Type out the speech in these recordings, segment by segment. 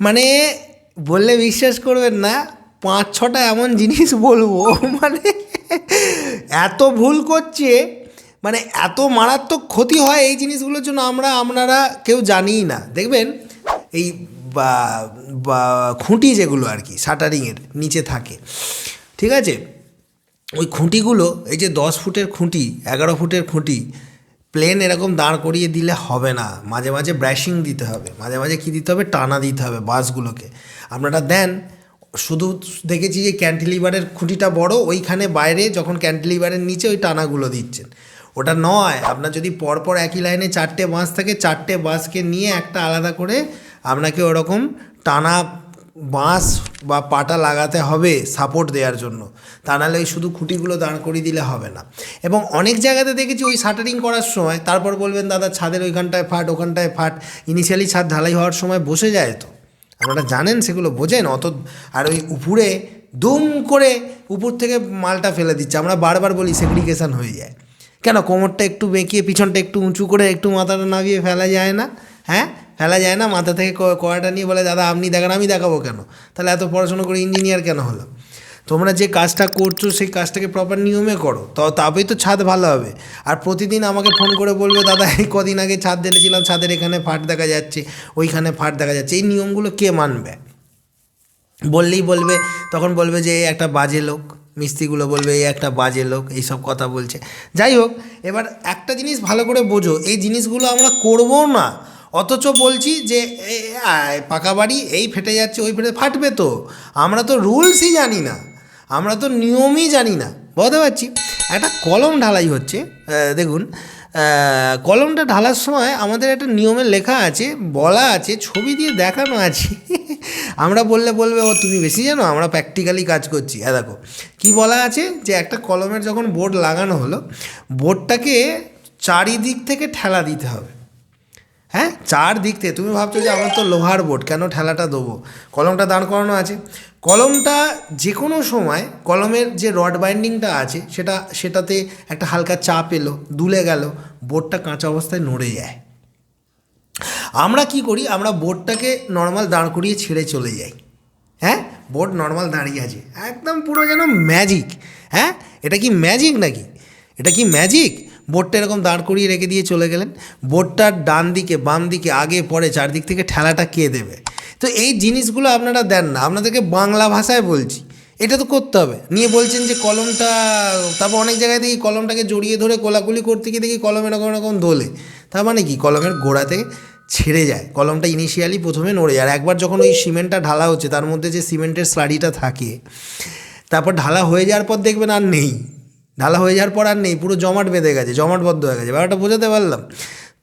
মানে বললে বিশ্বাস করবেন না, 5-6টা এমন জিনিস বলবো মানে এত ভুল করছে, মানে এত মারাত্মক ক্ষতি হয় এই জিনিসগুলোর জন্য আপনারা কেউ জানিই না। দেখবেন এই বা বা খুঁটি যেগুলো আর কি শাটারিংয়ের নিচে থাকে, ঠিক আছে, ওই খুঁটিগুলো এই যে 10 ফুটের খুঁটি, 11 ফুটের খুঁটি প্লেন এরকম দাঁড় করিয়ে দিলে হবে না, মাঝে মাঝে ব্রাশিং দিতে হবে, মাঝে মাঝে কী দিতে হবে, টানা দিতে হবে বাসগুলোকে। আপনারা দেন, শুধু দেখেছি যে ক্যান্টিলিভারের খুঁটিটা বড়, ওইখানে বাইরে যখন ক্যান্টিলিভারের নিচে ওই টানাগুলো দিচ্ছেন, ওটা নয়। আপনার যদি পরপর একই লাইনে 4টে বাঁশ থাকে, 4টে বাঁশকে নিয়ে একটা আলাদা করে আপনাকে ওরকম টানা বাঁশ বা পাটা লাগাতে হবে সাপোর্ট দেওয়ার জন্য, তা নাহলে ওই শুধু খুঁটিগুলো দাঁড় করিয়ে দিলে হবে না। এবং অনেক জায়গাতে দেখেছি ওই শাটারিং করার সময় তারপর বলবেন দাদা ছাদের ওইখানটায় ফাট, ওখানটায় ফাট। ইনিশিয়ালি ছাদ ঢালাই হওয়ার সময় বসে যায়, তো আপনারা জানেন, সেগুলো বোঝেন অত। আর ওই উপরে দুম করে উপর থেকে মালটা ফেলে দিচ্ছে, আমরা বারবার বলি সেগ্রিগেশন হয়ে যায়। কেন কোমরটা একটু বেঁকিয়ে পিছনটা একটু উঁচু করে একটু মাথাটা নামিয়ে ফেলা যায় না? হ্যাঁ, ফেলা যায় না? মাথা থেকে কড়াটা নিয়ে বলে দাদা আপনি দেখান, আমি দেখাবো কেন? তাহলে এত পড়াশোনা করে ইঞ্জিনিয়ার কেন হলাম? তোমরা যে কাজটা করছো সেই কাজটাকে প্রপার নিয়মে করো, তবেই তো ছাদ ভালো হবে। আর প্রতিদিন আমাকে ফোন করে বলবে দাদা এই কদিন আগে ছাদ ঢেলেছিলাম, ছাদের এখানে ফাট দেখা যাচ্ছে, ওইখানে ফাট দেখা যাচ্ছে। এই নিয়মগুলো কে মানবে? বললেই বলবে, তখন বলবে যে এই একটা বাজে লোক, মিস্ত্রিগুলো বলবে এই একটা বাজে লোক, এইসব কথা বলছে। যাই হোক, এবার একটা জিনিস ভালো করে বোঝো, এই জিনিসগুলো আমরা করবো না, অথচ বলছি যে পাকা বাড়ি এই ফেটে যাচ্ছে, ওই ফেটে ফাটবে। তো আমরা তো রুলসই জানি না, আমরা তো নিয়মই জানি না, বুঝতে পারছি। একটা কলম ঢালাই হচ্ছে, দেখুন, কলমটা ঢালার সময় আমাদের একটা নিয়মে লেখা আছে, বলা আছে, ছবি দিয়ে দেখানো আছে আমরা বললে বলবে ও তুমি বেশি জানো, আমরা প্র্যাকটিক্যালি কাজ করছি। দেখো কি বলা আছে, যে একটা কলমের যখন বোর্ড লাগানো হলো, বোর্ডটাকে চারিদিক থেকে ঠেলা দিতে হবে। হ্যাঁ, চারদিক থেকে। তুমি ভাবছো যে আমার তো লোহার বোর্ড, কেন ঠেলাটা দেবো? কলমটা দাঁড় করানো আছে, কলমটা যে কোনো সময় কলমের যে রড বাইন্ডিংটা আছে সেটাতে একটা হালকা চাপ এলো, দুলে গেল, বোর্ডটা কাঁচা অবস্থায় নড়ে যায়। আমরা কি করি, আমরা বোর্ডটাকে নর্মাল দাঁড় করিয়ে ছেড়ে চলে যাই। হ্যাঁ, বোর্ড নর্মাল দাঁড়িয়ে আছে, একদম পুরো যেন ম্যাজিক। হ্যাঁ, এটা কি ম্যাজিক নাকি? এটা কি ম্যাজিক? বোর্ডটা এরকম দাঁড় করিয়ে রেখে দিয়ে চলে গেলেন, বোর্ডটার ডান দিকে বাম দিকে আগে পরে চারদিক থেকে ঠেলাটা কে দেবে? তো এই জিনিসগুলো আপনারা দেন না, আপনাদেরকে বাংলা ভাষায় বলছি, এটা তো করতে হবে। নিয়ে বলছেন যে কলমটা, তারপর অনেক জায়গায় দেখি কলমটাকে জড়িয়ে ধরে কোলাকুলি করতে গিয়ে দেখি কলম এরকম এরকম দোলে। তার মানে কি, কলমের গোড়াতে ছেড়ে যায়, কলমটা ইনিশিয়ালি প্রথমে নড়ে যায়। আর একবার যখন ওই সিমেন্টটা ঢালা হচ্ছে, তার মধ্যে যে সিমেন্টের স্লারিটা থাকে, তারপর ঢালা হয়ে যাওয়ার পর দেখবেন আর নেই, ঢালা হয়ে যাওয়ার পর আর নেই, পুরো জমাট বেঁধে গেছে, জমাটবদ্ধ হয়ে গেছে। ব্যাপারটা বোঝাতে পারলাম?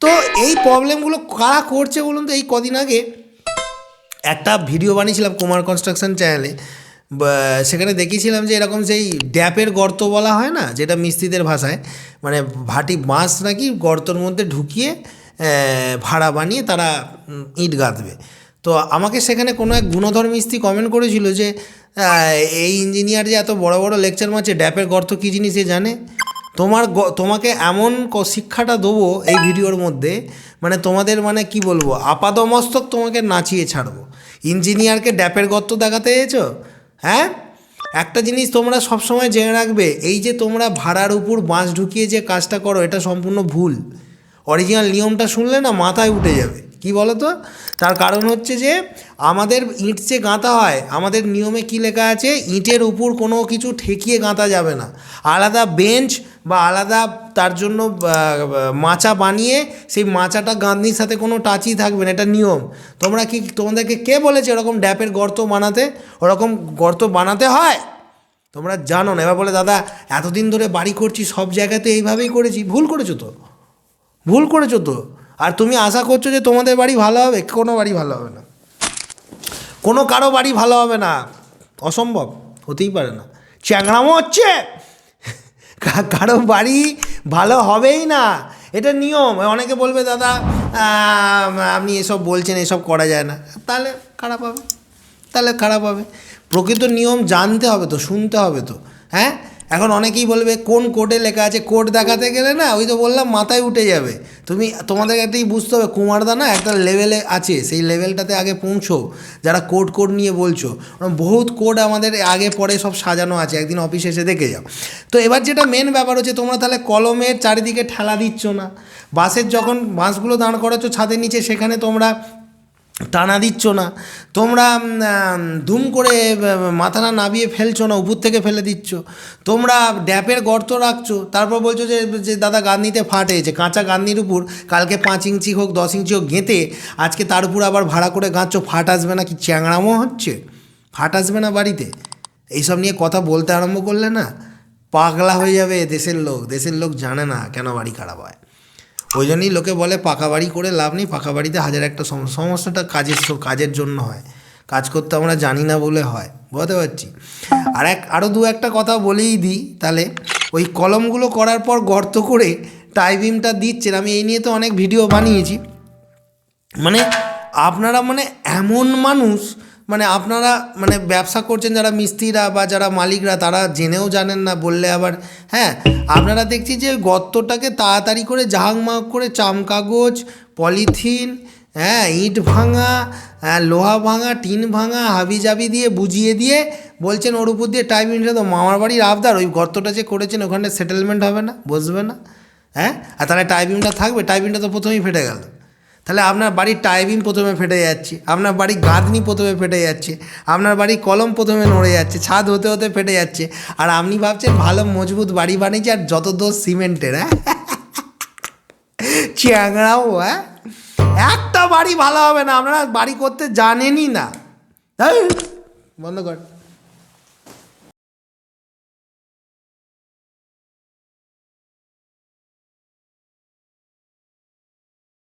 তো এই প্রবলেমগুলো কারা করছে বলুন তো? এই কদিন আগে একটা ভিডিও বানিয়েছিলাম কুমার কনস্ট্রাকশন চ্যানেলে, সেখানে দেখিয়েছিলাম যে এরকম সেই ড্যাপের গর্ত বলা হয় না, যেটা মিস্ত্রিদের ভাষায়, মানে ভাটি বাঁশ নাকি গর্তর মধ্যে ঢুকিয়ে ভাড়া বানিয়ে তারা ইট গাঁথবে। তো আমাকে সেখানে কোনো এক গুণধর মিস্ত্রি কমেন্ট করেছিল যে এই ইঞ্জিনিয়ার যে এত বড় বড় লেকচার মারছে, ড্যাপের গর্ত কী জিনিস এ জানে? তোমাকে এমন শিক্ষাটা দেবো এই ভিডিওর মধ্যে, মানে তোমাদের মানে কি বলবো, আপাদমস্তক তোমাকে নাচিয়ে ছাড়বো। ইঞ্জিনিয়ারকে ড্যাপের গর্ত দেখাতে এসেছো? হ্যাঁ, একটা জিনিস তোমরা সবসময় জেনে রাখবে, এই যে তোমরা ভাড়ার উপর বাঁশ ঢুকিয়ে যে কাজটা করো, এটা সম্পূর্ণ ভুল। অরিজিনাল নিয়মটা শুনলে না মাথায় উঠে যাবে। কি বলো তো? তার কারণ হচ্ছে যে আমাদের ইঁট যে গাঁথা হয়, আমাদের নিয়মে কি লেখা আছে, ইঁটের উপর কোনো কিছু ঠেকিয়ে গাঁথা যাবে না, আলাদা বেঞ্চ বা আলাদা তার জন্য মাচা বানিয়ে সেই মাচাটা গাঁথনির সাথে কোনো টাচই থাকবে না, এটা নিয়ম। তোমাদেরকে কে বলেছে ওরকম ড্যাপের গর্ত বানাতে? ওরকম গর্ত বানাতে হয় তোমরা জানো না। এবার বলে দাদা এতদিন ধরে বাড়ি করছি, সব জায়গাতে এইভাবেই করেছি। ভুল করেছো তো, ভুল করেছো তো। আর তুমি আশা করছো যে তোমাদের বাড়ি ভালো হবে? কোনো বাড়ি ভালো হবে না, কোনো কারো বাড়ি ভালো হবে না, অসম্ভব, হতেই পারে না। চ্যাংড়ামো হচ্ছে, কারো বাড়ি ভালো হবেই না, এটা নিয়ম। অনেকে বলবে দাদা আপনি এসব বলছেন, এসব করা যায় না, তাহলে খারাপ হবে, তাহলে খারাপ হবে। প্রকৃত নিয়ম জানতে হবে তো, শুনতে হবে তো। হ্যাঁ, এখন অনেকেই বলবে কোন কোডে লেখা আছে, কোড দেখাতে গেলে না ওই তো বললাম মাথায় উঠে যাবে। তোমাদের একটাই বুঝতে হবে, কুমারদা না একটা লেভেলে আছে, সেই লেভেলটাতে আগে পৌঁছো যারা কোড নিয়ে বলছো। বহুত কোড আমাদের আগে পরে সব সাজানো আছে, একদিন অফিসে এসে দেখে যাও। তো এবার যেটা মেন ব্যাপার হচ্ছে, তোমরা তাহলে কলমের চারিদিকে ঠেলা দিচ্ছ না। বাসের যখন বাসগুলো দাঁড় করাচ্ছ ছাদের নিচে, সেখানে তোমরা টানা দিচ্ছ না, তোমরা ধুম করে মাথাটা নাবিয়ে ফেলছো না, উপর থেকে ফেলে দিচ্ছ। তোমরা ড্যাপের গর্ত রাখছো, তারপর বলছো যে দাদা গাঁথনিতে ফাট হয়েছে। কাঁচা গাঁথনির উপর কালকে 5 ইঞ্চি হোক 10 ইঞ্চি হোক গেঁথে আজকে তার উপর আবার ভাড়া করে গাঁথছো, ফাট আসবে না? কি চ্যাংড়ামো হচ্ছে? ফাট আসবে না বাড়িতে? এইসব নিয়ে কথা বলতে আরম্ভ করলে না পাগলা হয়ে যাবে দেশের লোক। দেশের লোক জানে না কেন বাড়ি খারাপ হয়। ওই জন্যই লোকে বলে পাকা বাড়ি করে লাভ নেই, পাকা বাড়িতে হাজার একটা সমস্যাটা কাজের জন্য হয়, কাজ করতে আমরা জানি না বলে হয়, বুঝতে পারছি। আরও দু একটা কথা বলেই দিই তাহলে। ওই কলমগুলো করার পর গর্ত করে টাই বিমটা দিচ্ছেন, আমি এই নিয়ে তো অনেক ভিডিও বানিয়েছি। মানে আপনারা এমন মানুষ, আপনারা ব্যবসা করছেন যারা মিস্ত্রিরা বা যারা মালিকরা, তারা জেনেও জানেন না বললে আবার। হ্যাঁ, আপনারা দেখছি যে গর্তটাকে তাড়াতাড়ি করে ঝাঁকমাক করে চাম কাগজ, পলিথিন, হ্যাঁ, ইট ভাঙা, লোহা ভাঙা, টিন ভাঙা, হাবিজাবি দিয়ে বুঝিয়ে দিয়ে বলছেন ওর উপর দিয়ে টাইমিংটা। তো মামার বাড়ির আবদার, ওই গর্তটা যে করেছেন ওখানে সেটেলমেন্ট হবে না, বসবে না। হ্যাঁ, আর তাহলে টাইমিংটা থাকবে? টাইমিংটা তো প্রথমেই ফেটে গেল। তাহলে আপনার বাড়ির টাইবিং প্রথমে ফেটে যাচ্ছে, আপনার বাড়ির গাঁথনি প্রথমে ফেটে যাচ্ছে, আপনার বাড়ির কলম প্রথমে নড়ে যাচ্ছে, ছাদ হতে হতে ফেটে যাচ্ছে। আর আপনি ভাবছেন ভালো মজবুত বাড়ি বানিয়েছে, আর যত দোষ সিমেন্টের। হ্যাঁ, চ্যাংড়াও। হ্যাঁ, একটা বাড়ি ভালো হবে না, আপনারা বাড়ি করতে জানেনই না। বন্ধ কর।